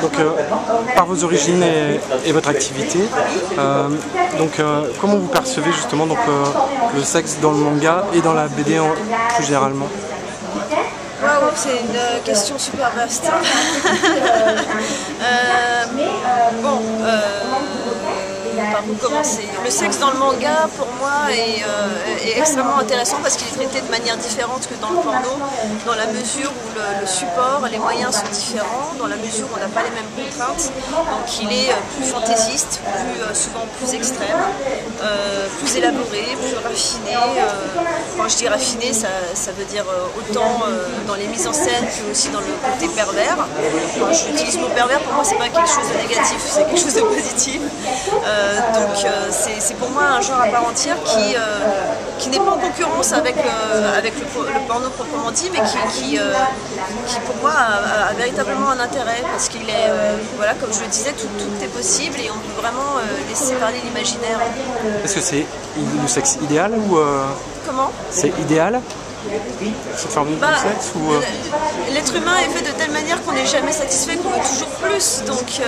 Donc, par vos origines et votre activité, comment vous percevez justement le sexe dans le manga et dans la BD plus généralement? Waouh, c'est une question super vaste. Par où commencer? Le sexe dans le manga, pour moi, est extrêmement intéressant parce qu'il est traité de manière différente que dans le porno, dans la mesure où le support, les moyens sont différents, dans la mesure où on n'a pas les mêmes contraintes. Donc il est plus fantaisiste, souvent plus extrême, plus élaboré, plus raffiné. Quand je dis raffiné, ça veut dire autant dans les mises en scène que aussi dans le côté pervers. Quand j'utilise le mot pervers, pour moi, c'est pas quelque chose de négatif, c'est quelque chose de positif. C'est pour moi un genre à part entière qui n'est pas en concurrence avec le porno proprement dit, mais qui pour moi a véritablement un intérêt parce qu'il est, voilà, comme je le disais, tout est possible et on peut vraiment laisser parler l'imaginaire. Est-ce que c'est le sexe idéal ou Comment? C'est idéal cette formule de sexe ou l'être humain est fait de telle manière qu'on n'est jamais satisfait, qu'on veut toujours plus, donc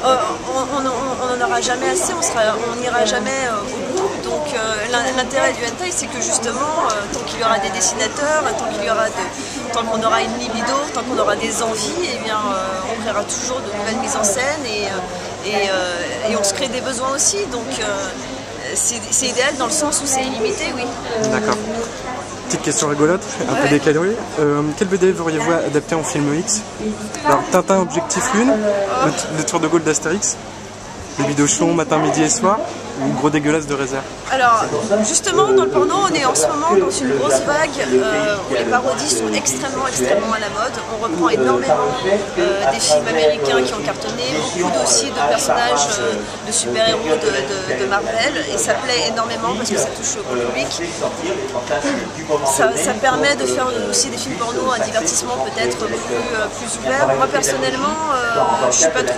on n'en aura jamais assez, on n'ira jamais au bout. Donc l'intérêt du hentai, c'est que justement, tant qu'il y aura des dessinateurs, tant qu'on aura une libido, tant qu'on aura des envies, eh bien, on créera toujours de nouvelles mises en scène et on se crée des besoins aussi. Donc c'est idéal dans le sens où c'est illimité, oui. D'accord. Petite question rigolote, un peu décalée. Quel BD auriez-vous adapté en film X? Alors, Tintin Objectif Lune, le Tour de Gaulle d'Astérix, le Bidochon matin, midi et soir, ou Gros dégueulasse de Réserve? Alors, justement, dans le porno, on est en ce moment dans une grosse vague où les parodies sont extrêmement à la mode. On reprend énormément des films américains qui ont cartonné, beaucoup aussi de personnages de super-héros de Marvel, et ça plaît énormément parce que ça touche au public. Ça permet de faire aussi des films porno, un divertissement peut-être plus ouvert. Moi, personnellement, je suis pas trop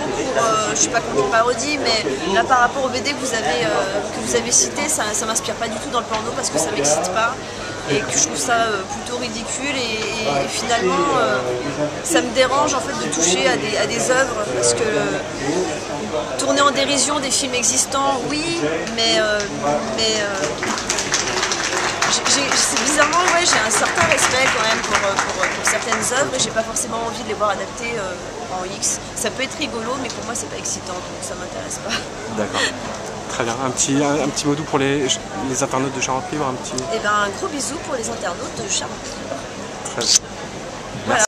je suis pas contre les parodies, mais là, par rapport au BD que vous avez cité, ça m'inspire pas du tout dans le porno parce que ça m'excite pas et que je trouve ça plutôt ridicule et finalement ça me dérange en fait de toucher à des œuvres parce que tourner en dérision des films existants, oui, mais bizarrement, ouais, j'ai un certain respect quand même pour certaines œuvres et j'ai pas forcément envie de les voir adaptées en X. Ça peut être rigolo, mais pour moi c'est pas excitant, donc ça m'intéresse pas. D'accord. Très bien. Un petit mot doux pour les internautes de Charente Libre, un petit... Eh ben, un gros bisou pour les internautes de Charente Libre. Très bien.